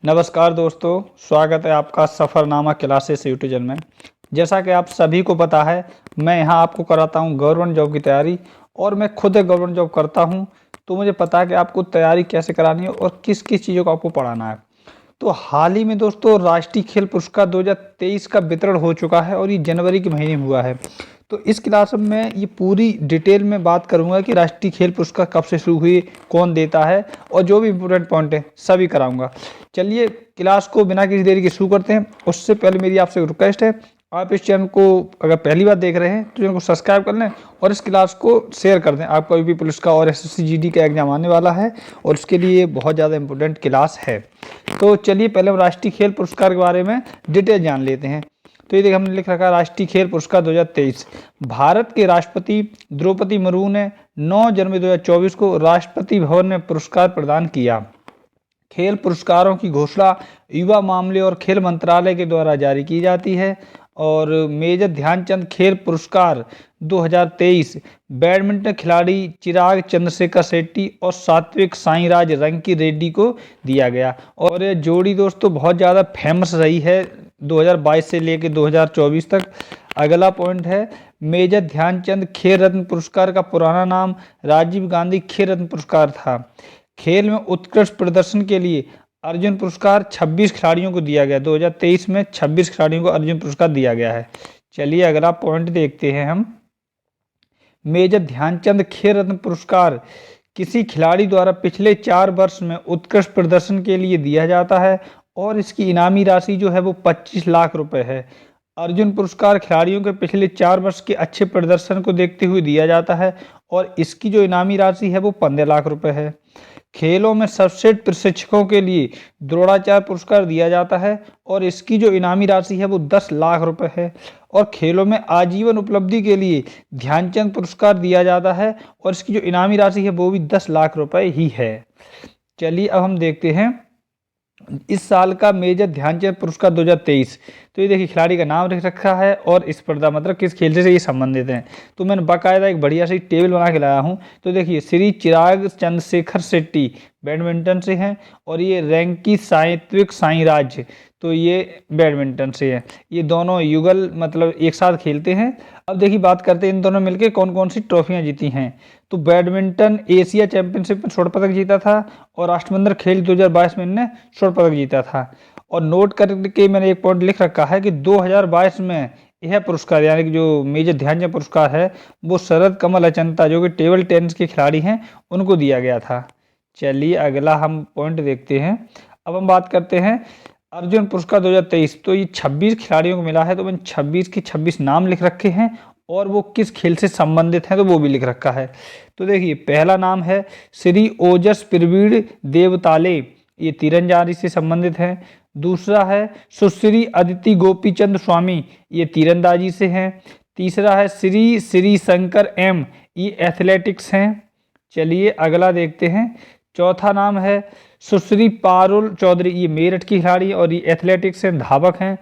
नमस्कार दोस्तों, स्वागत है आपका सफ़रनामा क्लासेस यूट्यूब चैनल में। जैसा कि आप सभी को पता है, मैं यहाँ आपको कराता हूँ गवर्नमेंट जॉब की तैयारी और मैं खुद एक गवर्नमेंट जॉब करता हूँ। तो मुझे पता है कि आपको तैयारी कैसे करानी है और किस किस चीज़ों को आपको पढ़ाना है। तो हाल ही में दोस्तों राष्ट्रीय खेल पुरस्कार 2023 का वितरण हो चुका है और ये जनवरी के महीने में हुआ है। तो इस क्लास में मैं ये पूरी डिटेल में बात करूंगा कि राष्ट्रीय खेल पुरस्कार कब से शुरू हुई, कौन देता है और जो भी इम्पोर्टेंट पॉइंट है सभी कराऊंगा। चलिए क्लास को बिना किसी देरी के शुरू करते हैं। उससे पहले मेरी आपसे रिक्वेस्ट है, आप इस चैनल को अगर पहली बार देख रहे हैं तो चैनल को सब्सक्राइब कर लें और इस क्लास को शेयर कर दें। आपका यूपी पुलिस का और एसएससी जीडी का एग्जाम आने वाला है और उसके लिए बहुत ज़्यादा इंपॉर्टेंट क्लास है। तो चलिए पहले हम राष्ट्रीय खेल पुरस्कार के बारे में डिटेल जान लेते हैं। तो ये देखिए हमने लिख रखा है राष्ट्रीय खेल पुरस्कार 2023। भारत के राष्ट्रपति द्रौपदी मुर्मू ने 9 जनवरी 2024 को राष्ट्रपति भवन में पुरस्कार प्रदान किया। खेल पुरस्कारों की घोषणा युवा मामले और खेल मंत्रालय के द्वारा जारी की जाती है और मेजर ध्यानचंद खेल पुरस्कार 2023 बैडमिंटन खिलाड़ी चिराग चंद्रशेखर शेट्टी और सात्विक साईराज रंकी रेड्डी को दिया गया। और ये जोड़ी दोस्तों बहुत ज़्यादा फेमस रही है 2022 से लेकर 2024 तक। अगला पॉइंट है मेजर ध्यानचंद खेल रत्न पुरस्कार का पुराना नाम राजीव गांधी खेल रत्न पुरस्कार था। खेल में उत्कृष्ट प्रदर्शन के लिए अर्जुन पुरस्कार 26 खिलाड़ियों को दिया गया। 2023 में 26 खिलाड़ियों को अर्जुन पुरस्कार दिया गया है। चलिए अगला पॉइंट देखते हैं हम। मेजर ध्यानचंद खेल रत्न पुरस्कार किसी खिलाड़ी द्वारा पिछले 4 वर्ष में उत्कृष्ट प्रदर्शन के लिए दिया जाता है और इसकी इनामी राशि जो है वो 25 लाख रुपए है। अर्जुन पुरस्कार खिलाड़ियों के पिछले 4 वर्ष के अच्छे प्रदर्शन को देखते हुए दिया जाता है और इसकी जो इनामी राशि है वो 15 लाख रुपए है। खेलों में सर्वश्रेष्ठ प्रशिक्षकों के लिए द्रोणाचार्य पुरस्कार दिया जाता है और इसकी जो इनामी राशि है वो 10 लाख रुपए है। और खेलों में आजीवन उपलब्धि के लिए ध्यानचंद पुरस्कार दिया जाता है और इसकी जो इनामी राशि है वो भी 10 लाख रुपए ही है। चलिए अब हम देखते हैं इस साल का मेजर ध्यानचंद पुरस्कार 2023। तो ये देखिए खिलाड़ी का नाम लिख रखा है और स्पर्धा मतलब किस खेल से ये संबंधित हैं। तो मैंने बाकायदा एक बढ़िया सी टेबल बना के लाया हूँ। तो देखिए श्री चिराग चंद्रशेखर शेट्टी बैडमिंटन से हैं और ये रैंकी सात्विक साईराज तो ये बैडमिंटन से है। ये दोनों युगल मतलब एक साथ खेलते हैं। अब देखिए बात करते हैं इन दोनों मिलकर कौन कौन सी ट्रॉफियां जीती हैं। तो बैडमिंटन एशिया चैंपियनशिप में स्वर्ण पदक जीता था और राष्ट्रमंडल खेल 2022 में इन्होंने स्वर्ण पदक जीता था। और नोट करके मैंने एक पॉइंट लिख रखा है कि 2022 में यह पुरस्कार यानी कि जो मेजर ध्यानचंद पुरस्कार है वो शरद कमल अचंता जो कि टेबल टेनिस के खिलाड़ी हैं उनको दिया गया था। चलिए अगला हम पॉइंट देखते हैं। अब हम बात करते हैं अर्जुन पुरस्कार 2023। तो ये 26 खिलाड़ियों को मिला है। तो मैंने 26 के 26 नाम लिख रखे हैं और वो किस खेल से संबंधित हैं तो वो भी लिख रखा है। तो देखिए पहला नाम है श्री ओजस प्रवीण देवताले, ये तीरंदाजी से संबंधित है। दूसरा है सुश्री अदिति गोपीचंद स्वामी, ये तीरंदाजी से हैं। तीसरा है श्री श्री शंकर एम, ये एथलेटिक्स हैं। चलिए अगला देखते हैं। चौथा नाम है सुश्री पारुल चौधरी, ये मेरठ की खिलाड़ी और ये एथलेटिक्स से धावक हैं।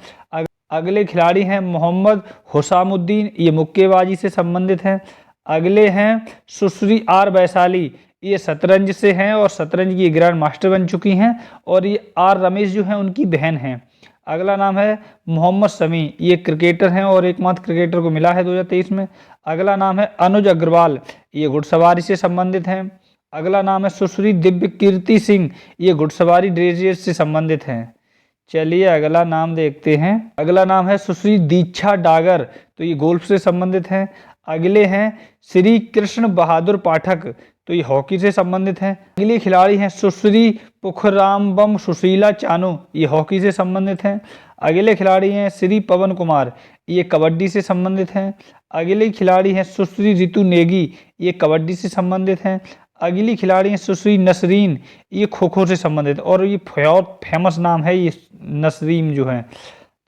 अगले खिलाड़ी हैं मोहम्मद हुसामुद्दीन, ये मुक्केबाजी से संबंधित हैं। अगले हैं सुश्री आर वैशाली, ये शतरंज से हैं और शतरंज की ग्रैंड मास्टर बन चुकी हैं। और ये आर रमेश जो हैं उनकी बहन हैं। अगला नाम है मोहम्मद शमी, ये क्रिकेटर हैं और एकमात्र क्रिकेटर को मिला है 2023 में। अगला नाम है अनुज अग्रवाल, ये घुड़सवारी से संबंधित हैं। अगला नाम है सुश्री दिव्य कीर्ति सिंह, ये घुड़सवारी ड्रेस से संबंधित हैं। चलिए अगला नाम देखते हैं। अगला नाम है सुश्री दीक्षा डागर, तो ये गोल्फ से संबंधित हैं। अगले हैं श्री कृष्ण बहादुर पाठक, तो ये हॉकी से संबंधित हैं। अगले खिलाड़ी हैं सुश्री पुखरामबम सुशीला चानू, ये हॉकी से संबंधित हैं। अगले खिलाड़ी हैं श्री पवन कुमार, ये कबड्डी से संबंधित हैं। अगले खिलाड़ी हैं सुश्री रितु नेगी, ये कबड्डी से संबंधित हैं। अगली खिलाड़ी हैं सुश्री नसरीन, ये खो खो से संबंधित और ये बहुत फेमस नाम है ये नसरीन जो है।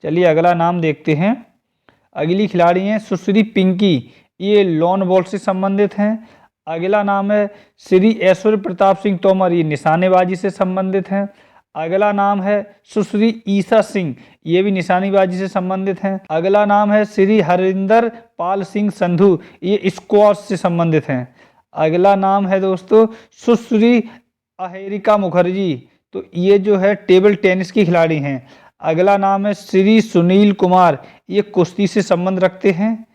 चलिए अगला नाम देखते हैं। अगली खिलाड़ी हैं सुश्री पिंकी, ये लॉन बॉल से संबंधित हैं। अगला नाम है श्री ऐश्वर्य प्रताप सिंह तोमर, ये निशानेबाजी से संबंधित हैं। अगला नाम है सुश्री ईसा सिंह, ये भी निशानेबाजी से संबंधित हैं। अगला नाम है श्री हरिंदर पाल सिंह संधू, ये स्क्वॉश से संबंधित हैं। अगला नाम है दोस्तों सुश्री अहेरिका मुखर्जी, तो ये जो है टेबल टेनिस के खिलाड़ी हैं। अगला नाम है श्री सुनील कुमार, ये कुश्ती से संबंध रखते हैं।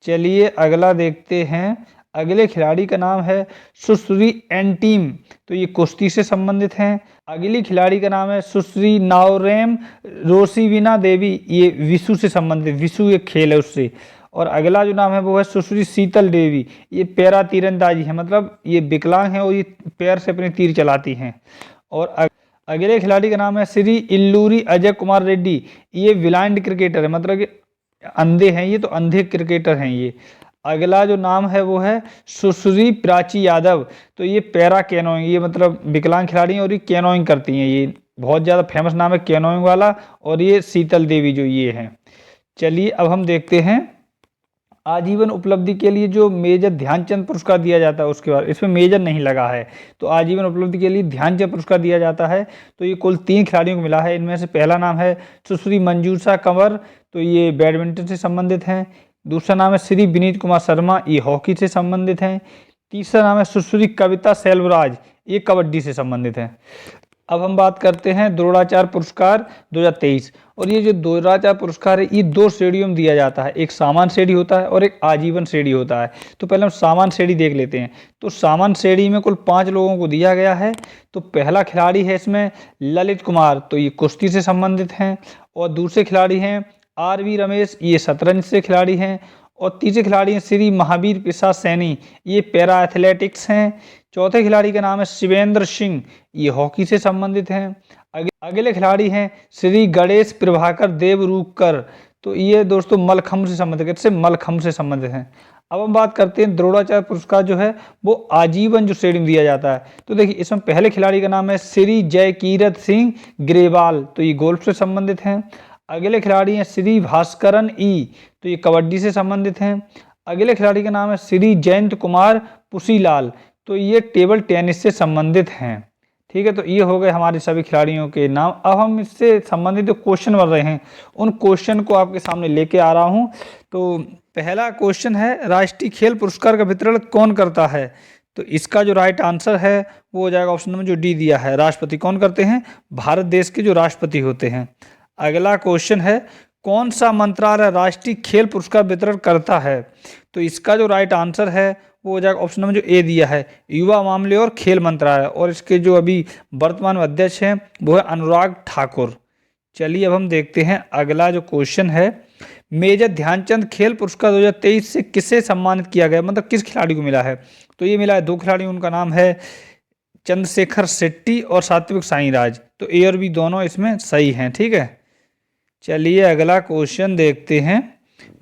चलिए अगला देखते हैं। अगले खिलाड़ी का नाम है सुश्री एंटीम, तो ये कुश्ती से संबंधित हैं। अगली खिलाड़ी का नाम है सुश्री नाओरेम रोसिविना देवी, ये विशु से संबंधित, विशु एक खेल है उससे। और अगला जो नाम है वो है सुश्री शीतल देवी, ये पैरा तीरंदाजी है, मतलब ये विकलांग है और ये पैर से अपने तीर चलाती हैं। और अगले खिलाड़ी का नाम है श्री इल्लूरी अजय कुमार रेड्डी, ये ब्लाइंड क्रिकेटर है, मतलब कि अंधे हैं ये, तो अंधे क्रिकेटर हैं ये। अगला जो नाम है वो है सुश्री प्राची यादव, तो ये पैरा कैनोइंग, ये मतलब विकलांग खिलाड़ी हैं और ये कैनोइंग करती हैं, ये बहुत ज़्यादा फेमस नाम है कैनोइंग वाला। और ये शीतल देवी जो ये हैं। चलिए अब हम देखते हैं आजीवन उपलब्धि के लिए जो मेजर ध्यानचंद पुरस्कार दिया जाता है उसके बाद, इसमें मेजर नहीं लगा है, तो आजीवन उपलब्धि के लिए ध्यानचंद पुरस्कार दिया जाता है। तो ये कुल 3 खिलाड़ियों को मिला है। इनमें से पहला नाम है सुश्री मंजूषा कंवर, तो ये बैडमिंटन से संबंधित हैं। दूसरा नाम है श्री विनीत कुमार शर्मा, ये हॉकी से संबंधित हैं। तीसरा नाम है सुश्री कविता सेल्वराज, ये कबड्डी से संबंधित हैं। अब हम बात करते हैं द्रोणाचार्य पुरस्कार 2023। और ये जो द्रोणाचार्य पुरस्कार है ये 2 श्रेणियों में दिया जाता है, एक सामान्य श्रेणी होता है और एक आजीवन श्रेणी होता है। तो पहले हम सामान्य श्रेणी देख लेते हैं। तो सामान्य श्रेणी में कुल 5 लोगों को दिया गया है। तो पहला खिलाड़ी है इसमें ललित कुमार, तो ये कुश्ती से संबंधित हैं। और दूसरे खिलाड़ी हैं RV रमेश, ये शतरंज से खिलाड़ी हैं। और तीसरे खिलाड़ी हैं श्री महावीर प्रसाद सैनी, ये पैरा एथलेटिक्स हैं। चौथे खिलाड़ी का नाम है शिवेंद्र सिंह, ये हॉकी से संबंधित हैं। अगले खिलाड़ी हैं श्री गणेश प्रभाकर देवरूकर, तो ये दोस्तों मलखम्ब से संबंधित, इससे मलखम्ब से संबंधित हैं। अब हम बात करते हैं द्रोणाचार्य पुरस्कार जो है वो आजीवन जो श्रेणी में दिया जाता है। तो देखिए इसमें पहले खिलाड़ी का नाम है श्री जयकीरत सिंह ग्रेवाल, तो ये गोल्फ से संबंधित हैं। अगले खिलाड़ी हैं श्री भास्करन ई, तो ये कबड्डी से संबंधित हैं। अगले खिलाड़ी का नाम है श्री जयंत कुमार पुसीलाल, तो ये टेबल टेनिस से संबंधित हैं। ठीक है, तो ये हो गए हमारे सभी खिलाड़ियों के नाम। अब हम इससे संबंधित जो क्वेश्चन बन रहे हैं उन क्वेश्चन को आपके सामने लेके आ रहा हूँ। तो पहला क्वेश्चन है राष्ट्रीय खेल पुरस्कार का वितरण कौन करता है? तो इसका जो राइट आंसर है वो हो जाएगा ऑप्शन नंबर जो डी दिया है, राष्ट्रपति। कौन करते हैं? भारत देश के जो राष्ट्रपति होते हैं। अगला क्वेश्चन है कौन सा मंत्रालय राष्ट्रीय खेल पुरस्कार वितरण करता है? तो इसका जो राइट आंसर है वो हो जाएगा ऑप्शन नंबर जो ए दिया है, युवा मामले और खेल मंत्रालय। और इसके जो अभी वर्तमान अध्यक्ष हैं वो है अनुराग ठाकुर। चलिए अब हम देखते हैं अगला जो क्वेश्चन है, मेजर ध्यानचंद खेल पुरस्कार 2023 से किसे सम्मानित किया गया, मतलब किस खिलाड़ी को मिला है? तो ये मिला है 2 खिलाड़ी, उनका नाम है चंद्रशेखर शेट्टी और सात्विक साईराज। तो ए और बी दोनों इसमें सही हैं। ठीक है, चलिए अगला क्वेश्चन देखते हैं,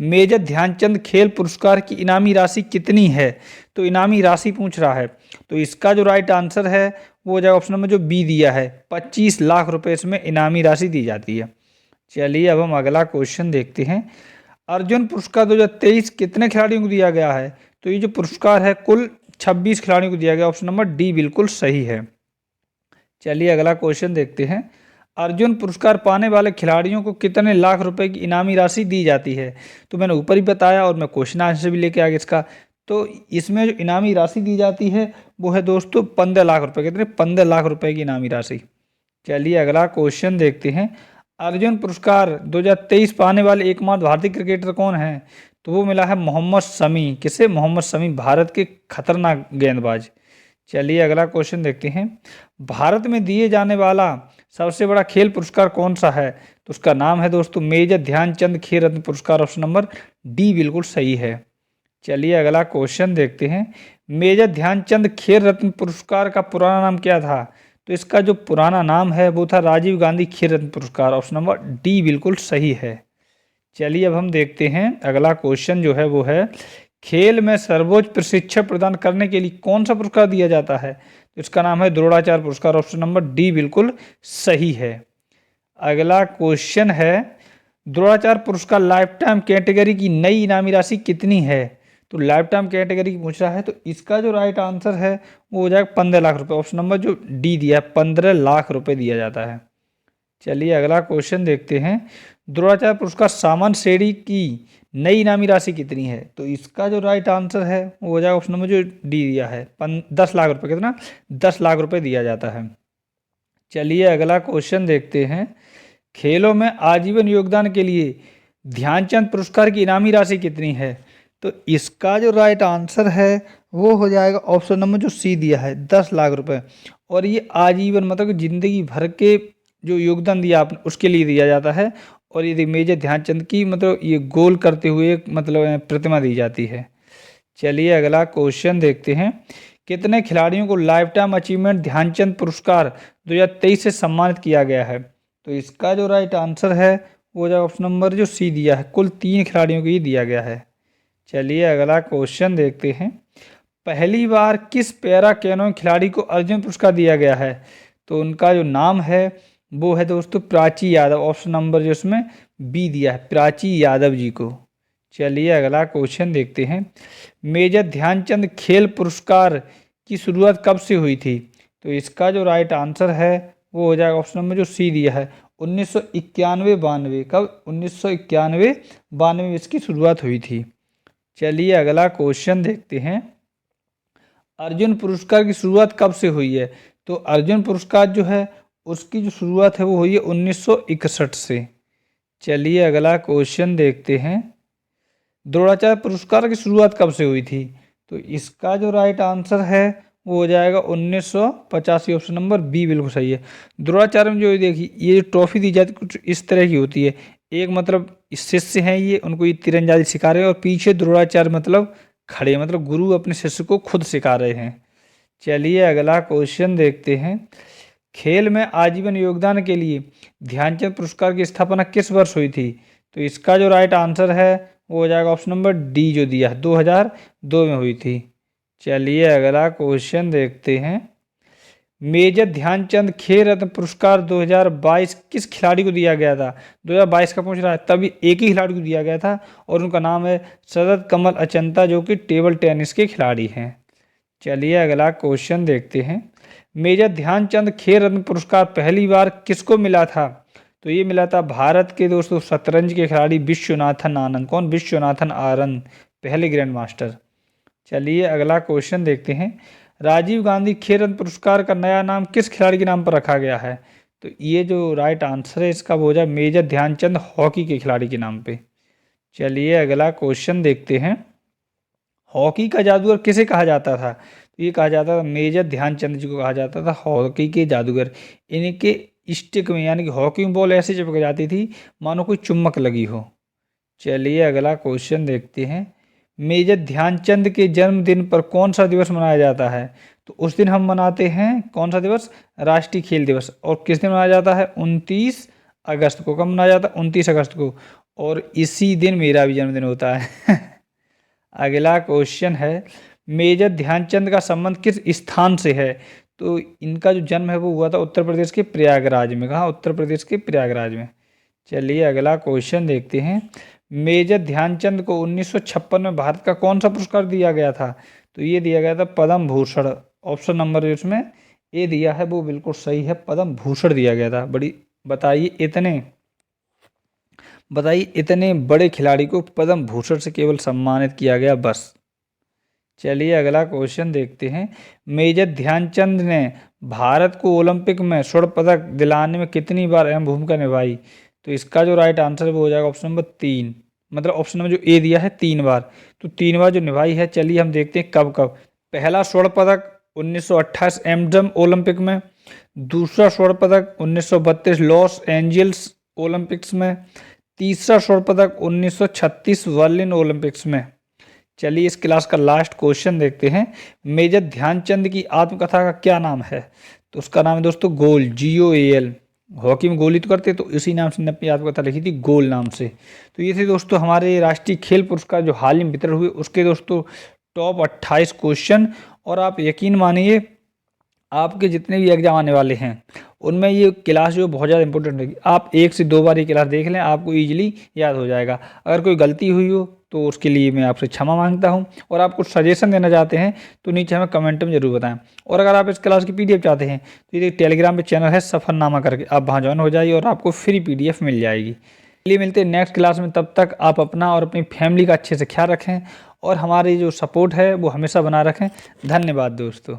मेजर ध्यानचंद खेल पुरस्कार की इनामी राशि कितनी है? तो इनामी राशि पूछ रहा है, तो इसका जो राइट आंसर है वो हो जाएगा ऑप्शन नंबर जो बी दिया है, 25 लाख रुपए इसमें इनामी राशि दी जाती है। चलिए अब हम अगला क्वेश्चन देखते हैं, अर्जुन पुरस्कार 2023 कितने खिलाड़ियों को दिया गया है? तो ये जो पुरस्कार है कुल 26 खिलाड़ियों को दिया गया, ऑप्शन नंबर डी बिल्कुल सही है। चलिए अगला क्वेश्चन देखते हैं, अर्जुन पुरस्कार पाने वाले खिलाड़ियों को कितने लाख रुपए की इनामी राशि दी जाती है? तो मैंने ऊपर ही बताया और मैं क्वेश्चन आंसर भी लेके आ गया इसका। तो इसमें जो इनामी राशि दी जाती है वो है दोस्तों 15 लाख रुपए। कितने? 15 लाख रुपए की इनामी राशि। चलिए अगला क्वेश्चन देखते हैं, अर्जुन पुरस्कार 2023 पाने वाले एकमात्र भारतीय क्रिकेटर कौन है? तो वो मिला है मोहम्मद शमी। किसे? मोहम्मद शमी, भारत के खतरनाक गेंदबाज। चलिए अगला क्वेश्चन देखते हैं, भारत में दिए जाने वाला सबसे बड़ा खेल पुरस्कार कौन सा है? तो उसका नाम है दोस्तों मेजर ध्यानचंद खेल रत्न पुरस्कार, ऑप्शन नंबर डी बिल्कुल सही है। चलिए अगला क्वेश्चन देखते हैं, मेजर ध्यानचंद खेल रत्न पुरस्कार का पुराना नाम क्या था? तो इसका जो पुराना नाम है वो था राजीव गांधी खेल रत्न पुरस्कार, ऑप्शन नंबर डी बिल्कुल सही है। चलिए अब हम देखते हैं अगला क्वेश्चन जो है वो है, खेल में सर्वोच्च प्रशिक्षण प्रदान करने के लिए कौन सा पुरस्कार दिया जाता है? तो इसका नाम है द्रोणाचार्य पुरस्कार, ऑप्शन नंबर डी बिल्कुल सही है। अगला क्वेश्चन है, द्रोणाचार्य पुरस्कार लाइफ टाइम कैटेगरी की नई इनामी राशि कितनी है? तो लाइफ टाइम कैटेगरी की पूछ रहा है, तो इसका जो राइट आंसर है वो हो जाएगा 15 लाख रुपए, ऑप्शन नंबर जो डी दिया है, 15 लाख रुपए दिया जाता है। चलिए अगला क्वेश्चन देखते हैं, द्रोणाचार्य पुरस्कार सामान्य श्रेणी की नई इनामी राशि कितनी है? तो इसका जो राइट आंसर है वो हो जाएगा ऑप्शन नंबर जो डी दिया है, 10 लाख रुपए। कितना? 10 लाख रुपए दिया जाता है। चलिए अगला क्वेश्चन देखते हैं। खेलों में आजीवन योगदान के लिए ध्यानचंद पुरस्कार की इनामी राशि कितनी है? तो इसका जो राइट आंसर है वो हो जाएगा ऑप्शन नंबर जो सी दिया है, 10 लाख रुपए। और ये आजीवन मतलब कि जिंदगी भर के जो योगदान दिया आपने उसके लिए दिया जाता है। और ये मेजर ध्यानचंद की मतलब ये गोल करते हुए मतलब प्रतिमा दी जाती है। चलिए अगला क्वेश्चन देखते हैं। कितने खिलाड़ियों को लाइफ टाइम अचीवमेंट ध्यानचंद पुरस्कार 2023 से सम्मानित किया गया है? तो इसका जो राइट आंसर है वो जो ऑप्शन नंबर जो सी दिया है, कुल 3 खिलाड़ियों को ही दिया गया है। चलिए अगला क्वेश्चन देखते हैं। पहली बार किस पैरा कैनोइंग खिलाड़ी को अर्जुन पुरस्कार दिया गया है? तो उनका जो नाम है वो है दोस्तों प्राची यादव। ऑप्शन नंबर जो उसमें बी दिया है, प्राची यादव जी को। चलिए अगला क्वेश्चन देखते हैं। मेजर ध्यानचंद खेल पुरस्कार की शुरुआत कब से हुई थी? तो इसका जो राइट आंसर है वो हो जाएगा ऑप्शन नंबर जो सी दिया है, 1991-92। कब? 1991-92 इसकी शुरुआत हुई थी। चलिए अगला क्वेश्चन देखते हैं। अर्जुन पुरस्कार की शुरुआत कब से हुई है? तो अर्जुन पुरस्कार जो है उसकी जो शुरुआत है वो हुई है 1961 से। चलिए अगला क्वेश्चन देखते हैं। द्रोणाचार्य पुरस्कार की शुरुआत कब से हुई थी? तो इसका जो राइट आंसर है वो हो जाएगा 1985। ऑप्शन नंबर बी बिल्कुल सही है। द्रोणाचार्य में जो देखिए ये जो ट्रॉफी दी जाती है कुछ इस तरह की होती है। एक मतलब शिष्य हैं ये, उनको ये तीरंदाजी सिखा रहे हैं और पीछे द्रोणाचार्य मतलब खड़े, मतलब गुरु अपने शिष्य को खुद सिखा रहे हैं। चलिए अगला क्वेश्चन देखते हैं। खेल में आजीवन योगदान के लिए ध्यानचंद पुरस्कार की स्थापना किस वर्ष हुई थी? तो इसका जो राइट आंसर है वो हो जाएगा ऑप्शन नंबर डी जो दिया है, 2002 में हुई थी। चलिए अगला क्वेश्चन देखते हैं। मेजर ध्यानचंद खेल रत्न पुरस्कार 2022 किस खिलाड़ी को दिया गया था? 2022 का पूछ रहा है, तभी एक ही खिलाड़ी को दिया गया था और उनका नाम है शरद कमल अचंता, जो कि टेबल टेनिस के खिलाड़ी हैं। चलिए अगला क्वेश्चन देखते हैं। मेजर ध्यानचंद खेल रत्न पुरस्कार पहली बार किसको मिला था? तो ये मिला था भारत के दोस्तों शतरंज के खिलाड़ी विश्वनाथन आनंद। कौन? विश्वनाथन आनंद, पहले ग्रैंड मास्टर। चलिए अगला क्वेश्चन देखते हैं। राजीव गांधी खेल रत्न पुरस्कार का नया नाम किस खिलाड़ी के नाम पर रखा गया है? तो ये जो राइट आंसर है इसका वो हो जाए मेजर ध्यानचंद हॉकी के खिलाड़ी के नाम पे। चलिए अगला क्वेश्चन देखते हैं। हॉकी का जादूगर किसे कहा जाता था? तो ये कहा जाता था मेजर ध्यानचंद जी को कहा जाता था हॉकी के जादूगर। इनके स्टिक में यानी कि हॉकी में बॉल ऐसे चिपक जाती थी मानो कोई चुम्बक लगी हो। चलिए अगला क्वेश्चन देखते हैं। मेजर ध्यानचंद के जन्मदिन पर कौन सा दिवस मनाया जाता है? तो उस दिन हम मनाते हैं कौन सा दिवस? राष्ट्रीय खेल दिवस। और किस दिन मनाया जाता है? 29 अगस्त को। कब मनाया जाता है? 29 अगस्त को। और इसी दिन मेरा भी जन्मदिन होता है। अगला क्वेश्चन है। मेजर ध्यानचंद का संबंध किस स्थान से है? तो इनका जो जन्म है वो हुआ था उत्तर प्रदेश के प्रयागराज में। कहाँ? उत्तर प्रदेश के प्रयागराज में। चलिए अगला क्वेश्चन देखते हैं। मेजर ध्यानचंद को 1956 में भारत का कौन सा पुरस्कार दिया गया था? तो ये दिया गया था पद्म भूषण। ऑप्शन नंबर इसमें ए दिया है वो बिल्कुल सही है, पद्म भूषण दिया गया था। बताइए इतने बड़े खिलाड़ी को पद्म भूषण से केवल सम्मानित किया गया बस। चलिए अगला क्वेश्चन देखते हैं। मेजर ध्यानचंद ने भारत को ओलंपिक में स्वर्ण पदक दिलाने में कितनी बार अहम भूमिका निभाई? तो इसका जो राइट आंसर है वो हो जाएगा ऑप्शन नंबर 3, मतलब ऑप्शन नंबर जो ए दिया है 3 बार। तो 3 बार जो निभाई है। चलिए हम देखते हैं कब कब। पहला स्वर्ण पदक 1928 एम्स्टर्डम ओलंपिक में। दूसरा स्वर्ण पदक 1932 लॉस एंजल्स ओलंपिक्स में। तीसरा स्वर्ण पदक 1936 बर्लिन ओलंपिक्स में। चलिए इस क्लास का लास्ट क्वेश्चन देखते हैं। मेजर ध्यानचंद की आत्मकथा का क्या नाम है? तो उसका नाम है दोस्तों गोल, GOAL। हॉकी में गोली तो करते तो इसी नाम से अपनी आत्मकथा लिखी थी, गोल नाम से। तो ये थे दोस्तों हमारे राष्ट्रीय खेल पुरस्कार जो हाल ही में वितरण हुए उसके दोस्तों टॉप 28 क्वेश्चन। और आप यकीन मानिए आपके जितने भी एग्जाम आने वाले हैं उनमें ये क्लास जो बहुत ज़्यादा इंपॉर्टेंट रहेगी। आप 1 से 2 बार ये क्लास देख लें, आपको ईजिली याद हो जाएगा। अगर कोई गलती हुई हो तो उसके लिए मैं आपसे क्षमा मांगता हूं। और आप कुछ सजेशन देना चाहते हैं तो नीचे हमें कमेंट में ज़रूर बताएं। और अगर आप इस क्लास की PDF चाहते हैं तो ये टेलीग्राम पे चैनल है सफ़रनामा करके, आप वहाँ ज्वाइन हो जाइए और आपको फ्री PDF मिल जाएगी। चलिए मिलते हैं नेक्स्ट क्लास में। तब तक आप अपना और अपनी फैमिली का अच्छे से ख्याल रखें और हमारी जो सपोर्ट है वो हमेशा बना रखें। धन्यवाद दोस्तों।